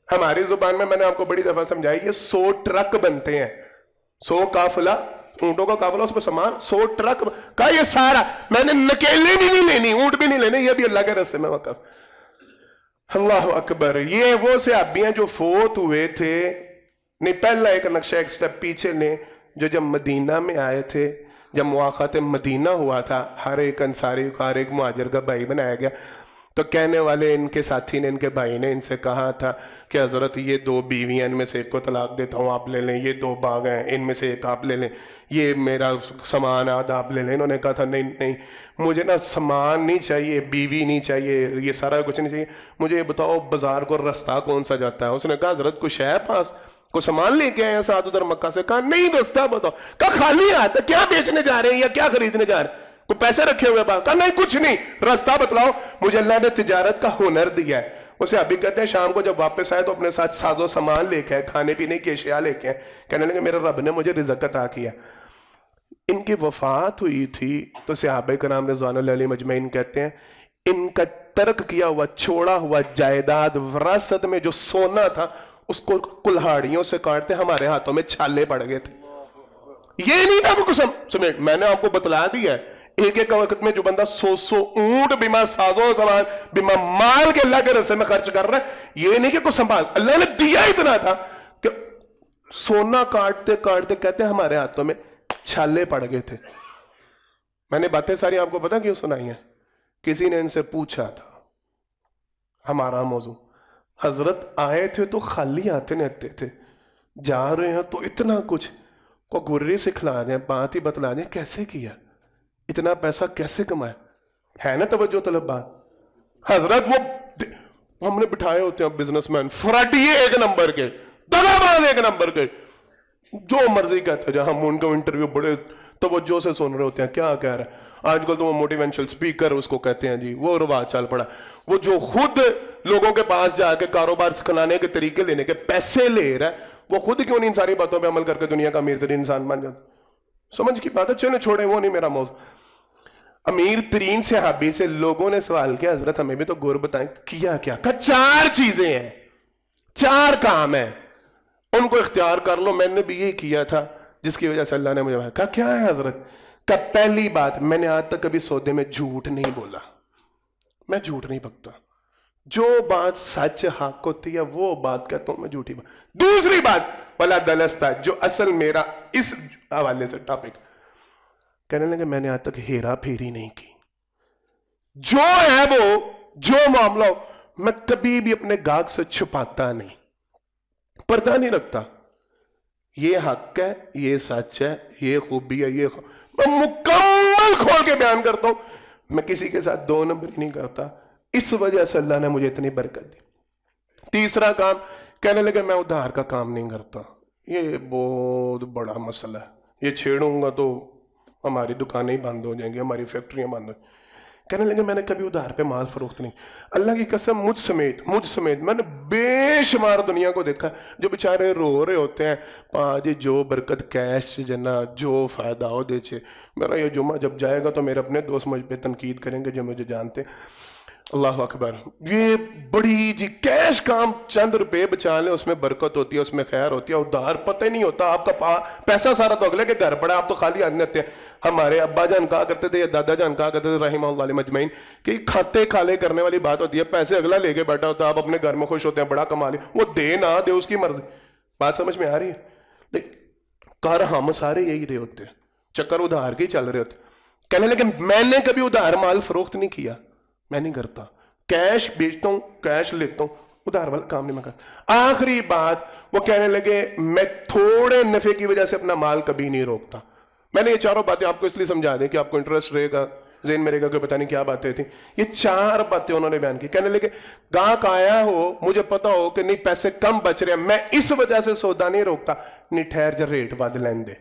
ہماری زبان میں نے آپ کو بڑی دفعہ سمجھائی یہ 100 ٹرک بنتے ہیں، 100 قافلہ اونٹوں کا قافلہ اس پہ سامان 100 ٹرک. کہا یہ سارا میں نے نکیلیں بھی نہیں لینی، اونٹ بھی نہیں لینے، یہ بھی اللہ کے رستے میں وقف. اللہ اکبر. یہ وہ صحابی ہیں جو فوت ہوئے تھے. نہیں پہلا ایک نقشہ ایک سٹیپ پیچھے نے جو جب مدینہ میں آئے تھے، جب مواقعات مدینہ ہوا تھا، ہر ایک انصاری کو ہر ایک مہاجر کا بھائی بنایا گیا، تو کہنے والے ان کے ساتھی نے ان کے بھائی نے ان سے کہا تھا کہ حضرت یہ 2 بیویاں ان میں سے ایک کو طلاق دیتا ہوں آپ لے لیں، یہ 2 باغ ہیں ان میں سے ایک آپ لے لیں، یہ میرا سامان آدھا آپ لے لیں. انہوں نے کہا تھا نہیں مجھے نا سامان نہیں چاہیے، بیوی نہیں چاہیے، یہ سارا کچھ نہیں چاہیے، مجھے یہ بتاؤ بازار کو رستہ کون سا جاتا ہے؟ اس نے کہا حضرت کچھ ہے پاس کو سامان لے کے آئے ہیں ساتھ ادھر مکہ سے؟ کہا نہیں رستہ بتاؤ. کہا خالی ہاتھ کیا بیچنے جا رہے ہیں یا کیا خریدنے جا رہے ہیں؟ کوئی پیسے رکھے ہوئے بات؟ کہا نہیں کچھ نہیں، رستہ بتلاؤ. مجھے اللہ نے تجارت کا ہنر دیا ہے. اسے ابھی کہتے ہیں شام کو جب واپس آئے تو اپنے ساتھ ساز و سامان لے کے آئے، کھانے پینے کی اشیاء لے کے آئے. کہنے لگے میرے رب نے مجھے رزق عطا کیا. ان کی وفات ہوئی تھی تو صحابہ کرام رضوان اللہ علیہ مجمعین کہتے ہیں ان کا ترک کیا ہوا چھوڑا ہوا جائیداد وراثت میں جو سونا تھا اس کو کلہاڑیوں سے کاٹتے ہمارے ہاتھوں میں چھالے پڑ گئے تھے. یہ نہیں تھا وہ قسم سمیٹ. میں نے آپ کو بتلا دیا ہے ایک ایک وقت میں جو بندہ 100 اونٹ بیمہ سازو سامان بیمہ مال کے اللہ کے رستے میں خرچ کر رہا ہے، یہ نہیں کہ کوئی سنبھال، اللہ نے دیا اتنا تھا کہ سونا کاٹتے کاٹتے کہتے ہیں ہمارے ہاتھوں میں چھالے پڑ گئے تھے. میں نے باتیں ساری آپ کو پتا کیوں سنائی ہیں؟ کسی نے ان سے پوچھا تھا ہمارا موضوع، حضرت آئے تھے تو خالی ہاتھ آتے تھے، جا رہے ہیں تو اتنا کچھ کو گرری سکھلا دیں، بات ہی بتلا دیں کیسے کیا، اتنا پیسہ کیسے کمایا؟ ہے نا توجہ طلب بات؟ حضرت وہ ہم نے بٹھائے ہوتے ہیں بزنس مین فراڈی ایک نمبر کے، دغاباز ایک نمبر کے، جو مرضی کہتے ہیں، ہم ان کا انٹرویو بڑے توجہ سے سن رہے ہوتے ہیں کیا کہہ رہا ہے۔ آج کل تو وہ موٹیوینشل سپیکر اس کو کہتے ہیں جی، وہ رواج چل پڑا، وہ جو خود لوگوں کے پاس جا کے کاروبار سکھلانے کے طریقے لینے کے پیسے لے رہا ہے، وہ خود کیوں نہیں ان ساری باتوں پہ عمل کر کے دنیا کا امیر ترین انسان بن جاتا؟ سمجھ کی بات ہے، چلیں چھوڑیں، وہ نہیں میرا موضوع۔ امیر ترین صحابی سے لوگوں نے سوال کیا، حضرت ہمیں بھی تو غور بتائیں کیا کیا؟ کہ 4 چیزیں ہیں، 4 کام ہیں، ان کو اختیار کر لو، میں نے بھی یہی کیا تھا جس کی وجہ سے اللہ نے مجھے کہا کیا ہے حضرت؟ کہ پہلی بات، میں نے آج تک کبھی سودے میں جھوٹ نہیں بولا، میں جھوٹ نہیں بکتا، جو بات سچ حق ہوتی ہے وہ بات کہتا ہوں میں، جھوٹی بات۔ دوسری بات، ولا دلستا، جو اصل میرا اس حوالے سے ٹاپک کہنے لگے، میں نے آج تک ہیرا پھیری نہیں کی، جو ہے وہ جو معاملہ ہو میں کبھی بھی اپنے گاہک سے چھپاتا نہیں، پردہ نہیں رکھتا، یہ حق ہے، یہ سچ ہے، یہ خوبی ہے، یہ میں مکمل کھول کے بیان کرتا ہوں، میں کسی کے ساتھ 2 نمبر نہیں کرتا، اس وجہ سے اللہ نے مجھے اتنی برکت دی۔ تیسرا کام، کہنے لگے میں ادھار کا کام نہیں کرتا، یہ بہت بڑا مسئلہ ہے، یہ چھیڑوں گا تو ہماری دکانیں ہی بند ہو جائیں گی، ہماری فیکٹریاں بند ہو جائیں گی۔ کہنے لگے میں نے کبھی ادھار پہ مال فروخت نہیں، اللہ کی قسم مجھ سمیت میں نے بے شمار دنیا کو دیکھا جو بیچارے رو رہے ہوتے ہیں، پاجی جو برکت کیش جنا جو فائدہ ہو دے چھے، میرا یہ جمعہ جب جائے گا تو میرے اپنے دوست مجھ پہ تنقید کریں گے جو مجھے جانتے ہیں، اللہ اکبر، یہ بڑی جی کیش کام، چند روپے بچا لیں اس میں برکت ہوتی ہے، اس میں خیر ہوتی ہے، ادھار پتہ ہی نہیں ہوتا، آپ کا پیسہ سارا تو اگلے کے گھر پڑا، آپ تو خالی آدمی ہوتے ہیں۔ ہمارے ابا جان کہا کرتے تھے یا دادا جان کہا کرتے تھے رحمہ اللہ علیہ مجمعین کہ کھاتے کھالے کرنے والی بات ہوتی ہے، پیسے اگلا لے کے بیٹھا ہوتا ہے، آپ اپنے گھر میں خوش ہوتے ہیں بڑا کما لے، وہ دے نہ دے اس کی مرضی، بات سمجھ میں آ رہی ہے؟ کر ہم سارے یہی رہے ہوتے ہیں، چکر ادھار کے چل رہے ہوتے ہیں۔ کہنے لیکن میں نے کبھی ادھار مال فروخت نہیں کیا، میں نہیں کرتا، کیش بیچتا ہوں، کیش لیتا ہوں، ادھار والا کام نہیں میں کرتا۔ آخری بات، وہ کہنے لگے میں تھوڑے نفع کی وجہ سے اپنا مال کبھی نہیں روکتا۔ میں نے یہ 4 باتیں آپ کو اس لیے سمجھا دیں کہ آپ کو انٹرسٹ رہے گا، ذہن میں رہے گا کہ پتہ نہیں کیا باتیں تھیں، یہ 4 باتیں انہوں نے بیان کی۔ کہنے لگے گاہک آیا ہو، مجھے پتا ہو کہ نہیں پیسے کم بچ رہے ہیں، میں اس وجہ سے سودا نہیں روکتا، نہیں ٹھہر جا ریٹ بڑھ لین دے،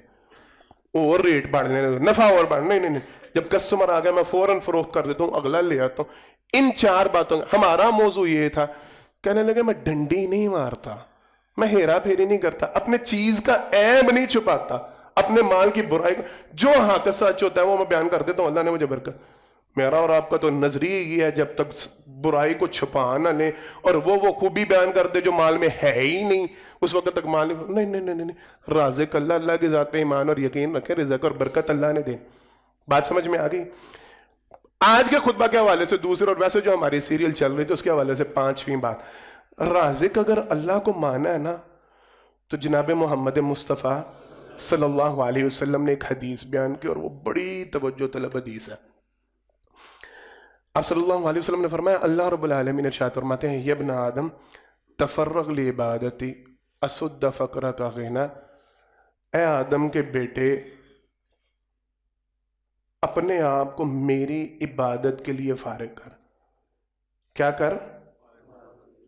اور ریٹ بڑھنے نفع اور بڑھ، نہیں، جب کسٹمر آ گیا میں فوراً فروخت کر دیتا ہوں، اگلا لے آتا ہوں۔ ان 4 باتوں ہمارا موضوع یہ تھا۔ کہنے لگے میں ڈنڈی نہیں مارتا، میں ہیرا پھیری نہیں کرتا، اپنے چیز کا عیب نہیں چھپاتا، اپنے مال کی برائی جو حق سچ ہوتا ہے وہ میں بیان کر دیتا ہوں، اللہ نے مجھے برکت۔ میرا اور آپ کا تو نظریہ یہ ہے جب تک برائی کو چھپا نہ لیں اور وہ خوبی بیان کر دے جو مال میں ہے ہی نہیں، اس وقت تک مال نہیں، رازق اللہ، اللہ کی ذات پہ ایمان اور یقین رکھیں، رزق اور برکت اللہ نے دیں۔ بات سمجھ میں آ گئی؟ آج کے خطبہ کے حوالے سے دوسرے، اور ویسے جو ہماری سیریل چل رہی تھی اس کے حوالے سے 5ویں بات، رازق اگر اللہ کو مانا ہے نا تو جناب محمد مصطفیٰ صلی اللہ علیہ وسلم نے ایک حدیث بیان کی اور وہ بڑی توجہ طلب حدیث ہے۔ آپ صلی اللہ علیہ وسلم نے فرمایا، اللہ رب العالمین ارشاد فرماتے ہیں، یا ابن آدم تفرغ لعبادتی اسد فقرہ کا غنا، اے آدم کے بیٹے اپنے آپ کو میری عبادت کے لیے فارغ کر۔ کیا کر؟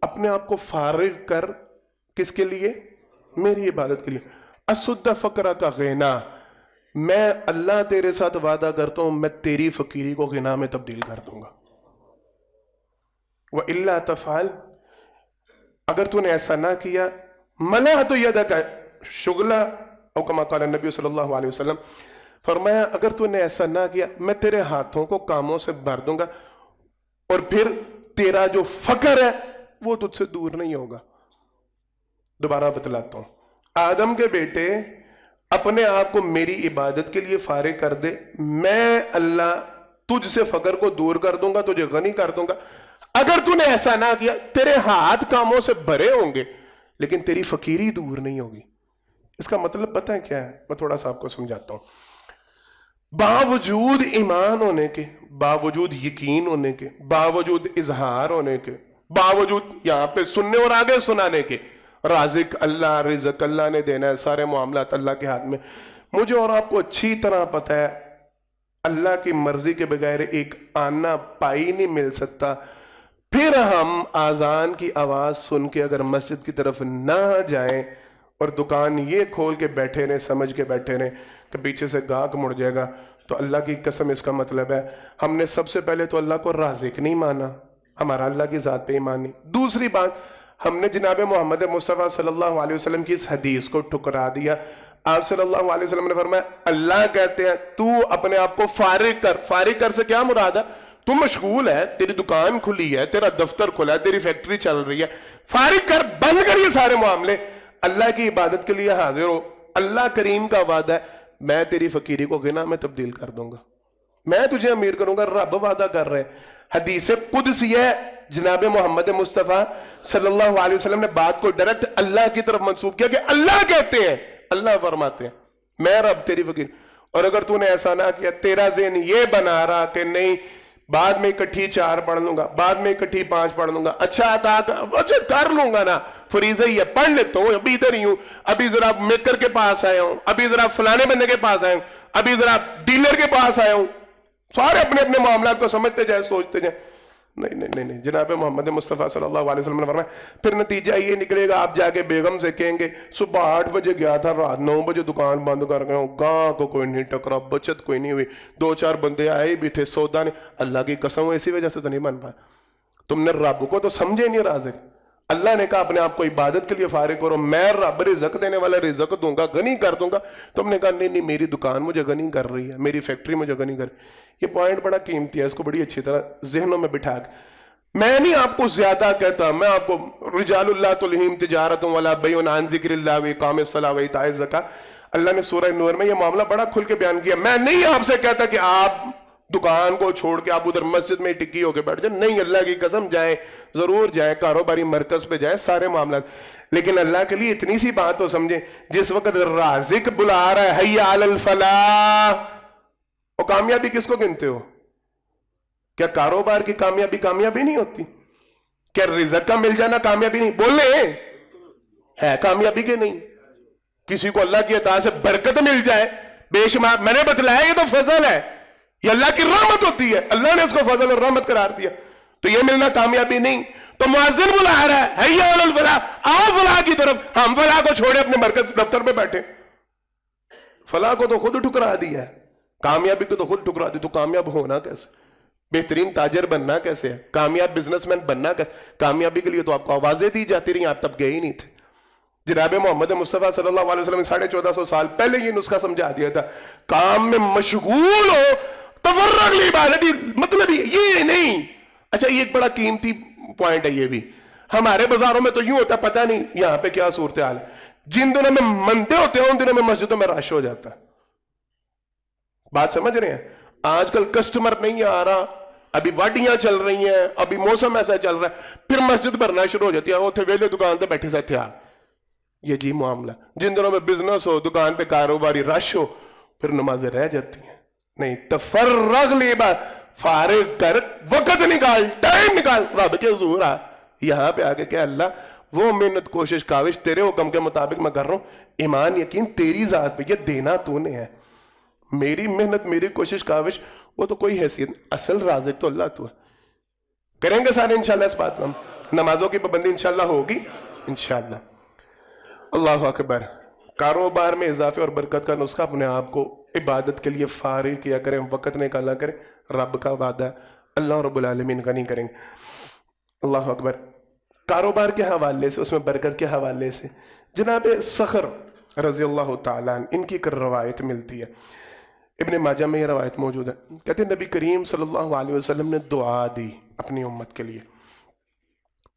اپنے آپ کو فارغ کر، کس کے لیے؟ میری عبادت کے لیے۔ اسد فقرہ کا غنا، میں اللہ تیرے ساتھ وعدہ کرتا ہوں میں تیری فقیری کو غنا میں تبدیل کر دوں گا۔ وَإِلَّا تَفْعَلْ، اگر تو نے ایسا نہ کیا، مَلَأْتُ يَدَكَ شُغْلًا، او کما قال النبی صلی اللہ علیہ وسلم، فرمایا اگر تو نے ایسا نہ کیا میں تیرے ہاتھوں کو کاموں سے بھر دوں گا اور پھر تیرا جو فقر ہے وہ تجھ سے دور نہیں ہوگا۔ دوبارہ بتلاتا ہوں، آدم کے بیٹے اپنے آپ کو میری عبادت کے لیے فارغ کر دے، میں اللہ تجھ سے فقر کو دور کر دوں گا، تجھے غنی کر دوں گا۔ اگر تو نے ایسا نہ کیا تیرے ہاتھ کاموں سے بھرے ہوں گے لیکن تیری فقیری دور نہیں ہوگی۔ اس کا مطلب پتہ ہے کیا ہے؟ میں تھوڑا سا آپ کو سمجھاتا ہوں۔ باوجود ایمان ہونے کے، باوجود یقین ہونے کے، باوجود اظہار ہونے کے، باوجود یہاں پہ سننے اور آگے سنانے کے، رازق اللہ، رزق اللہ نے دینا ہے، سارے معاملات اللہ کے ہاتھ میں، مجھے اور آپ کو اچھی طرح پتہ ہے اللہ کی مرضی کے بغیر ایک آنا پائی نہیں مل سکتا۔ پھر ہم آذان کی آواز سن کے اگر مسجد کی طرف نہ جائیں اور دکان یہ کھول کے بیٹھے رہیں، سمجھ کے بیٹھے رہیں کہ پیچھے سے گاہک مڑ جائے گا، تو اللہ کی قسم اس کا مطلب ہے ہم نے سب سے پہلے تو اللہ کو رازق نہیں مانا، ہمارا اللہ کی ذات پہ ایمان نہیں۔ دوسری بات، ہم نے جناب محمد مصطفیٰ صلی اللہ علیہ وسلم کی اس حدیث کو ٹھکرا دیا۔ آپ صلی اللہ علیہ وسلم نے فرمایا اللہ کہتے ہیں تو اپنے آپ کو فارغ کر۔ فارغ کر سے کیا مراد ہے؟ تو مشغول ہے، تیری دکان کھلی ہے، تیرا دفتر کھلا ہے، تیری فیکٹری چل رہی ہے، فارغ کر، بند کر یہ سارے معاملے، اللہ کی عبادت کے لیے حاضر ہو۔ اللہ کریم کا وعدہ ہے میں تیری فقیری کو غنا میں تبدیل کر دوں گا، میں تجھے امیر کروں گا۔ رب وعدہ کر رہے ہیں، حدیث قدسی ہے، جناب محمد مصطفیٰ صلی اللہ علیہ وسلم نے بات کو ڈائریکٹ اللہ کی طرف منسوب کیا کہ اللہ کہتے ہیں، اللہ فرماتے ہیں میں رب تیری فقیر۔ اور اگر تو نے ایسا نہ کیا، تیرا ذہن یہ بنا رہا کہ نہیں بعد میں اکٹھی 4 پڑھ لوں گا، بعد میں اکٹھی 5 پڑھ لوں گا، اچھا کر لوں گا نا، فریضہ ہی ہے، پڑھ لیتا ہوں، ابھی ادھر ہی ہوں، ابھی ذرا میکر کے پاس آیا ہوں، ابھی ذرا فلانے بندے کے پاس آیا ہوں، ابھی ذرا ڈیلر کے پاس آیا ہوں۔ سارے اپنے اپنے معاملات کو سمجھتے جائیں، سوچتے جائیں۔ نہیں، جناب محمد مصطفیٰ صلی اللہ علیہ وسلم نے فرمایا پھر نتیجہ یہ نکلے گا، آپ جا کے بیگم سے کہیں گے صبح 8 بجے گیا تھا، رات 9 بجے دکان بند کر گیا ہوں، گاں کو کوئی نہیں ٹکرا، بچت کوئی نہیں ہوئی، 2-4 بندے آئے بھی تھے، سودا نہیں۔ اللہ کی قسم اسی وجہ سے تو نہیں بن پایا، تم نے رب کو تو سمجھے نہیں رازق۔ اللہ نے کہا اپنے آپ کو عبادت کے لیے فارغ کرو، میں رب رزق دینے والا رزق دوں گا، غنی کر دوں گا۔ تم نے کہا نہیں میری دکان مجھے غنی کر رہی ہے، میری فیکٹری مجھے غنی کر رہی ہے۔ یہ پوائنٹ بڑا قیمتی ہے، اس کو بڑی اچھی طرح ذہنوں میں بٹھا کے، میں نہیں آپ کو زیادہ کہتا، میں آپ کو رجال اللہ تلہم تجارت ولا بیع عن ذکر اللہ واقام الصلاۃ وایتاء الزکاۃ، اللہ نے سورہ نور میں یہ معاملہ بڑا کھل کے بیان کیا۔ میں نہیں آپ سے کہتا کہ آپ دکان کو چھوڑ کے آپ ادھر مسجد میں ٹکی ہو کے بیٹھ جائیں، نہیں، اللہ کی قسم جائیں، ضرور جائیں، کاروباری مرکز پہ جائیں، سارے معاملات، لیکن اللہ کے لیے اتنی سی بات تو سمجھیں، جس وقت رازق بلا رہا ہے حی علی الفلاح، اور کامیابی کس کو گنتے ہو؟ کیا کاروبار کی کامیابی نہیں ہوتی؟ کیا رزق کا مل جانا کامیابی نہیں؟ بولے ہے کامیابی کے نہیں؟ کسی کو اللہ کی عطا سے برکت مل جائے، بے شمار، میں نے بتلایا یہ تو فضل ہے، یہ اللہ کی رحمت ہوتی ہے، اللہ نے اس کو فضل اور رحمت قرار دیا، تو یہ ملنا کامیابی نہیں۔ تو مؤذن بلا رہا ہے حی علی الفلاح، آؤ فلاح کی طرف، ہم فلاح کو چھوڑے اپنے مرکز دفتر پہ بیٹھے، فلاح کو تو خود ٹھکرا دیا ہے، کامیابی کو تو خود ٹھکرا دی، تو کامیاب ہونا کیسے؟ بہترین تاجر بننا کیسے ہے؟ کامیاب بزنس مین بننا کیسے؟ کامیابی کے لیے تو آپ کو آوازیں دی جاتی رہی، آپ تب گئے ہی نہیں تھے۔ جناب محمد مصطفیٰ صلی اللہ علیہ وسلم نے 1450 سال پہلے یہ نسخہ سمجھا دیا تھا، کام میں مشغول ہو، تفرغ لعبادت، مطلب یہ نہیں۔ اچھا یہ ایک بڑا قیمتی پوائنٹ ہے یہ بھی، ہمارے بازاروں میں تو یوں ہوتا ہے، پتہ نہیں یہاں پہ کیا صورتحال ہے، جن دنوں میں مندے ہوتے ہیں ان دنوں میں مسجدوں میں رش ہو جاتا ہے۔ بات سمجھ رہے ہیں؟ آج کل کسٹمر نہیں آ رہا، ابھی واڈیاں چل رہی ہیں، ابھی موسم ایسا چل رہا ہے، پھر مسجد بھرنا شروع ہو جاتی ہے، وہ تھے ویلے دکان پہ بیٹھے سے تھے۔ یہ جی معاملہ، جن دنوں میں بزنس ہو، دکان پہ کاروباری رش ہو، پھر نمازیں رہ جاتی ہیں۔ نہیں، تفرغ لعبادت، فارغ کر، وقت نکال، ٹائم نکال، رب کے حضور آ، یہاں پہ آگے کہ اللہ وہ محنت کوشش کاوش تیرے حکم کے مطابق میں کر رہا ہوں، ایمان یقین تیری ذات پہ، یہ دینا تو نے ہے، میری محنت میری کوشش کاوش وہ تو کوئی حیثیت، اصل رازق تو اللہ تو ہے۔ کریں گے سارے انشاءاللہ اس بات میں، نمازوں کی پابندی انشاءاللہ ہوگی انشاءاللہ۔ اللہ اکبر۔ کاروبار میں اضافے اور برکت کا نسخہ، اپنے آپ کو عبادت کے لیے فارغ کیا کریں، وقت نکالا کریں، رب کا وعدہ ہے اللہ رب العالمین غنی کریں گے۔ اللہ اکبر۔ کاروبار کے حوالے سے، اس میں برکت کے حوالے سے جناب صخر رضی اللہ تعالیٰ عنہ، ان کی ایک روایت ملتی ہے، ابن ماجہ میں یہ روایت موجود ہے، کہتے ہیں نبی کریم صلی اللہ علیہ وسلم نے دعا دی اپنی امت کے لیے۔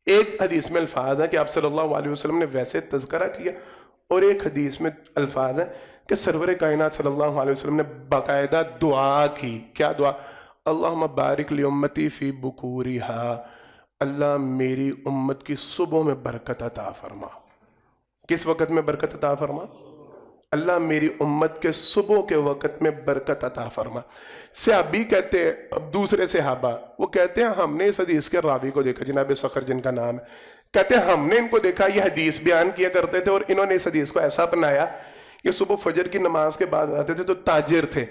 ایک حدیث میں الفاظ ہے کہ آپ صلی اللہ علیہ وسلم نے ویسے تذکرہ کیا، اور ایک حدیث میں الفاظ ہے کہ سرور کائنات صلی اللہ علیہ وسلم نے باقاعدہ دعا کی۔ کیا دعا؟ اللہم بارک لی امتی فی بکورہا، اللہ میری امت کی صبح میں برکت عطا فرما۔ کس وقت میں برکت عطا فرما؟ اللہ میری امت کے صبح کے وقت میں برکت عطا فرما۔ صحابی کہتے ہیں، اب دوسرے صحابہ وہ کہتے ہیں ہم نے اس حدیث کے راوی کو دیکھا، جناب صخر جن کا نام ہے، کہتے ہیں ہم نے ان کو دیکھا یہ حدیث بیان کیا کرتے تھے، اور انہوں نے اس حدیث کو ایسا بنایا، یہ صبح فجر کی نماز کے بعد آتے تھے، تو تاجر تھے،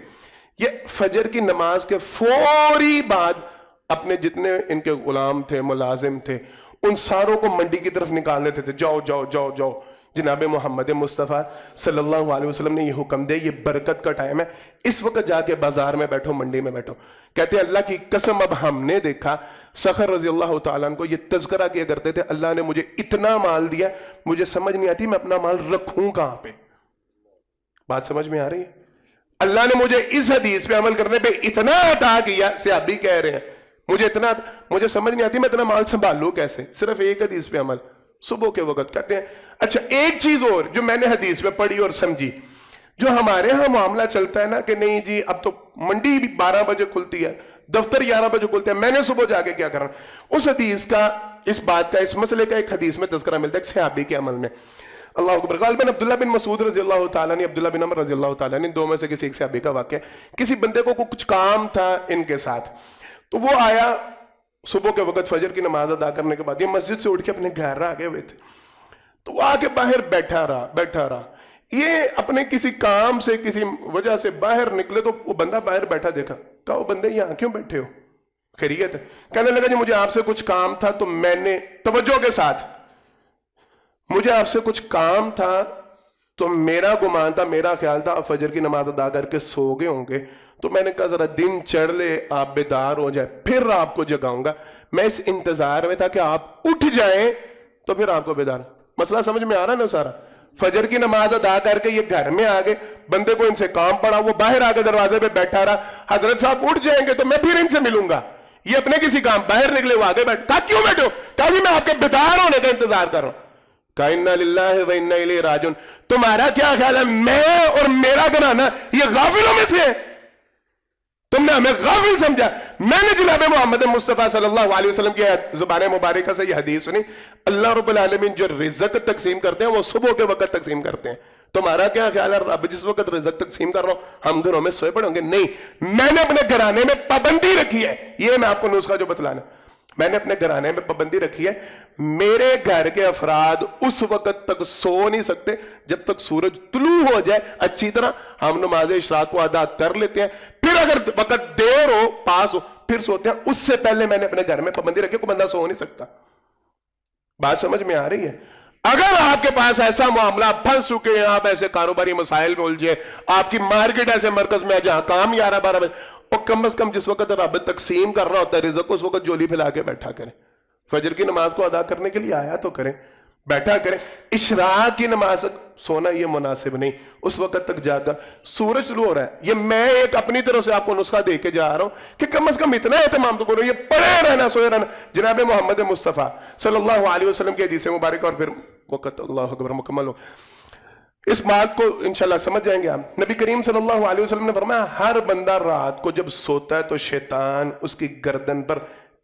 یہ فجر کی نماز کے فوری بعد اپنے جتنے ان کے غلام تھے، ملازم تھے، ان ساروں کو منڈی کی طرف نکال دیتے تھے، جاؤ جاؤ جاؤ جاؤ، جناب محمد مصطفیٰ صلی اللہ علیہ وسلم نے یہ حکم دے، یہ برکت کا ٹائم ہے، اس وقت جا کے بازار میں بیٹھو، منڈی میں بیٹھو۔ کہتے ہیں اللہ کی قسم اب ہم نے دیکھا، سخر رضی اللہ تعالیٰ عنہ کو یہ تذکرہ کیا کرتے تھے، اللہ نے مجھے اتنا مال دیا، مجھے سمجھ نہیں آتی میں اپنا مال رکھوں کہاں پہ۔ بات سمجھ میں آ رہی ہے؟ اللہ نے مجھے اس حدیث پہ عمل کرنے پہ اتنا عطا کیا، صحابی کہہ رہے ہیں مجھے سمجھ نہیں آتی میں اتنا مال سنبھالوں کیسے، صرف ایک حدیث پہ عمل صبح کے وقت۔ کہتے ہیں اچھا ایک چیز اور جو میں نے حدیث پہ پڑھی اور سمجھی، جو ہمارے ہاں معاملہ چلتا ہے نا کہ نہیں جی اب تو منڈی بھی 12 بجے کھلتی ہے، دفتر 11 بجے کھلتے ہیں، میں نے صبح جا کے کیا کرنا، اس حدیث کا، اس بات کا، اس مسئلے کا ایک حدیث میں تذکرہ ملتا ہے ایک صحابی کے عمل میں۔ اللہ اکبر۔ غالباً عبداللہ بن مسعود رضی اللہ تعالیٰ نے، عبداللہ بن عمر رضی اللہ تعالیٰ نے، دو میں سے کسی ایک صحابی کا واقعہ، کسی بندے کو کچھ کام تھا ان کے ساتھ، تو وہ آیا صبح کے وقت فجر کی نماز ادا کرنے کے بعد، یہ مسجد سے اٹھ کے اپنے گھر آگے ہوئے تھے، تو وہ آ کے باہر بیٹھا رہا، یہ اپنے کسی کام سے کسی وجہ سے باہر نکلے تو وہ بندہ باہر بیٹھا دیکھا، کہا وہ بندے یہاں کیوں بیٹھے ہو، خیریت ہے؟ کہنے لگا جی مجھے آپ سے کچھ کام تھا، تو میں نے توجہ کے ساتھ، مجھے آپ سے کچھ کام تھا تو میرا گمان تھا، میرا خیال تھا آپ فجر کی نماز ادا کر کے سو گئے ہوں گے، تو میں نے کہا ذرا دن چڑھ لے، آپ بیدار ہو جائے، پھر آپ کو جگاؤں گا۔ میں اس انتظار میں تھا کہ آپ اٹھ جائیں تو پھر آپ کو بیدار۔ مسئلہ سمجھ میں آ رہا نا سارا؟ فجر کی نماز ادا کر کے یہ گھر میں آگے، بندے کو ان سے کام پڑا، وہ باہر آگے دروازے پہ بیٹھا رہا، حضرت صاحب اٹھ جائیں گے تو میں پھر ان سے ملوں گا۔ یہ اپنے کسی کام باہر نکلے، وہ آگے بیٹھ، کہا کیوں بیٹھو؟ کہا جی میں آپ کے بیدار ہونے کا انتظار کر رہا ہوں۔ کہا اِنَّا لِلَّهِ وَإِنَّا إِلَيْهِ رَاجِعُونَ۔ تمہارا کیا خیال ہے میں اور میرا گھرانہ یہ غافلوں میں سے ہے؟ تم نے ہمیں غافل سمجھا۔ میں نے جناب محمد مصطفیٰ صلی اللہ علیہ وسلم کی زبان مبارکہ سے یہ حدیث سنی، اللہ رب العالمین جو رزق تقسیم کرتے ہیں وہ صبح کے وقت تقسیم کرتے ہیں۔ تمہارا کیا خیال ہے اب جس وقت رزق تقسیم کر رہا ہوں ہم گھروں میں سوئے پڑے ہوں گے؟ نہیں، میں نے اپنے گھرانے میں پابندی رکھی ہے، یہ میں آپ کو نسخہ جو بتلانا، میں نے اپنے گھرانے میں پابندی رکھی ہے، میرے گھر کے افراد اس وقت تک سو نہیں سکتے جب تک سورج طلوع ہو جائے اچھی طرح، ہم نماز اشراق کو ادا کر لیتے ہیں، پھر اگر وقت دیر ہو پاس ہو پھر سوتے ہیں، اس سے پہلے میں نے اپنے گھر میں پابندی رکھی، کوئی بندہ سو نہیں سکتا۔ بات سمجھ میں آ رہی ہے؟ اگر آپ کے پاس ایسا معاملہ پھنس چکے ہیں، آپ ایسے کاروباری مسائل میں الجھے، آپ کی مارکیٹ ایسے مرکز میں ہے جہاں کام 11-12 بجے، اور کم از کم جس وقت رب تقسیم کر رہا ہوتا ہے رزق، اس وقت جولی پھیلا کے بیٹھا کریں، فجر کی نماز کو ادا کرنے کے لیے آیا تو کریں، بیٹھا کریں۔ اشراق کی نماز سونا یہ مناسب نہیں، اس وقت تک جاگا، سورج طلوع ہو رہا ہے۔ یہ میں ایک اپنی طرف سے آپ کو نسخہ دے کے جا رہا ہوں کہ کم از کم اتنا اہتمام تو کرو، یہ پڑے رہنا سوئے رہنا۔ جناب محمد مصطفیٰ صلی اللہ علیہ وسلم کی حدیث مبارکہ، اور پھر وقت اللہ اکبر مکمل ہو، اس بات کو انشاءاللہ سمجھ جائیں گے آپ۔ نبی کریم صلی اللہ علیہ وسلم نے فرمایا ہر بندہ رات کو جب سوتا ہے تو شیطان اس کی گردن پر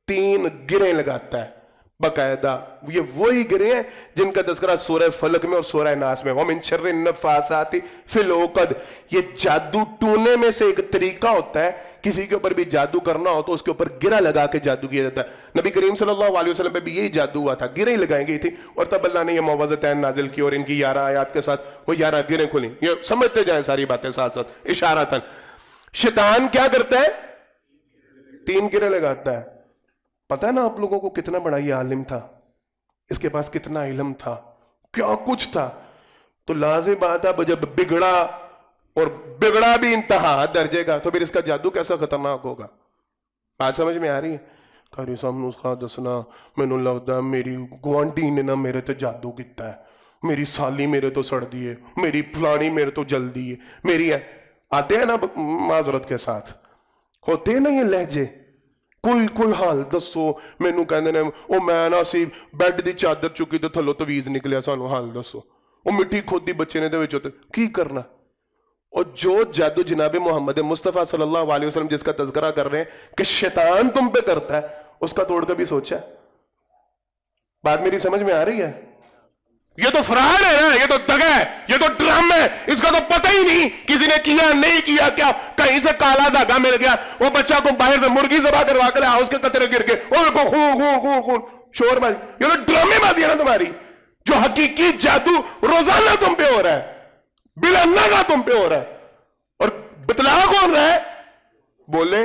3 گریں لگاتا ہے باقاعدہ، یہ وہی گریں ہیں جن کا تذکرہ سورہ فلق میں اور سورہ ناس میں، وَمِن شَرِّ النَّفَّاثَاتِ فِي الْعُقَدِ۔ یہ جادو ٹونے میں سے ایک طریقہ ہوتا ہے، کسی کے اوپر بھی جادو کرنا ہو تو اس کے اوپر گرہ لگا کے جادو کیا جاتا ہے۔ نبی کریم صلی اللہ علیہ وسلم پہ بھی یہی جادو ہوا تھا، گرہیں لگائیں گئی تھی، اور تب اللہ نے یہ معوذتین نازل کی اور ان کی 11 آیات کے ساتھ وہ 11 گرہیں کھلیں۔ یہ سمجھتے جائیں ساری باتیں ساتھ ساتھ اشارتاً۔ شیطان کیا کرتا ہے؟ 3 گرہیں لگاتا ہے۔ پتہ ہے نا آپ لوگوں کو کتنا بڑا یہ عالم تھا، اس کے پاس کتنا علم تھا، کیا کچھ تھا، تو لازم بات ہے جب بگڑا، اور بگڑا بھی انتہا درجے کا، تو پھر اس کا جادو کیسا خطرناک ہوگا۔ بات سمجھ میں آ رہی ہے؟ قاری صاحب نسخہ دسنا، میں نے لگتا ہے میری گوانڈی نے نا میرے تے جادو کیتا ہے، میری سالی میرے تو سڑ دیئے، میری فلانی میرے تو جل دیئے، میری ہے۔ آتے ہیں نا معذرت کے ساتھ، ہوتے ہیں نا یہ لہجے، کوئی حال دسو، میں نو کہنے نے او میں نا سی بیڈ دی چادر چکی تو تھلو تویز نکلیا، سانو حال دسو، او مٹی کھودی بچے نے دے وچ ہوتے کی کرنا۔ اور جو جادو جناب محمد مصطفیٰ صلی اللہ علیہ وسلم جس کا تذکرہ کر رہے ہیں کہ شیطان تم پہ کرتا ہے، اس کا توڑ کبھی سوچا ہے؟ بات میری سمجھ میں آ رہی ہے؟ یہ تو فراڈ ہے نا، یہ تو دغا ہے، یہ تو ڈرامہ ہے، اس کا تو پتہ ہی نہیں کسی نے کیا نہیں کیا، کیا کہیں سے کالا دھاگا مل گیا، وہ بچہ کو باہر سے مرغی ذبح کروا کے لیا، اس کے قطرے گر کے وہ دیکھو خون خون خون خون شور بازی، یہ تو ڈرامے بازی ہے نا تمہاری۔ جو حقیقی جادو روزانہ تم پہ ہو رہا ہے، بلا نگا تم پہ ہو رہا ہے، اور بتلا کون رہا ہے؟ بولے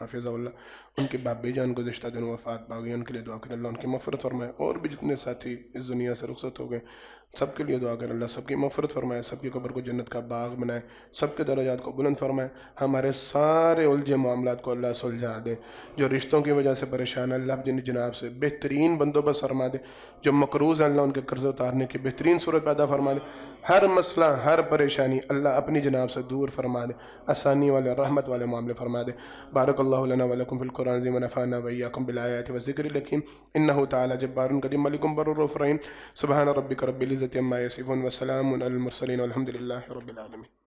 حافظ اللہ. ان کے باپ جان گزشتہ دنوں وفات پا گئی، ان کے لیے دعا کریں اللہ ان کی مغفرت فرمائے. اور بھی جتنے ساتھی اس دنیا سے رخصت ہو گئے سب کے لیے دعا کریں اللہ سب کی مغفرت فرمائے، سب کی قبر کو جنت کا باغ بنائے، سب کے درجات کو بلند فرمائے. ہمارے سارے الجھے معاملات کو اللہ سلجھا دے. جو رشتوں کی وجہ سے پریشان ہے اللہ اپنی جناب سے بہترین بندوبست فرما دے. جو مقروض ہیں اللہ ان کے قرض اتارنے کی بہترین صورت پیدا فرما دے. ہر مسئلہ ہر پریشانی اللہ اپنی جناب سے دور فرما دے، آسانی والے رحمت والے معاملے فرما دے. بارک اللہ لنا ولکم فی القرآن العظیم ونفعنا وإیاکم بالآیات والذکر الحکیم انہ تعالی جبار کریم ملک بر رؤوف رحیم. سبحان ربک رب العزة عما یصفون وسلام علی المرسلین والحمد للہ رب العالمین.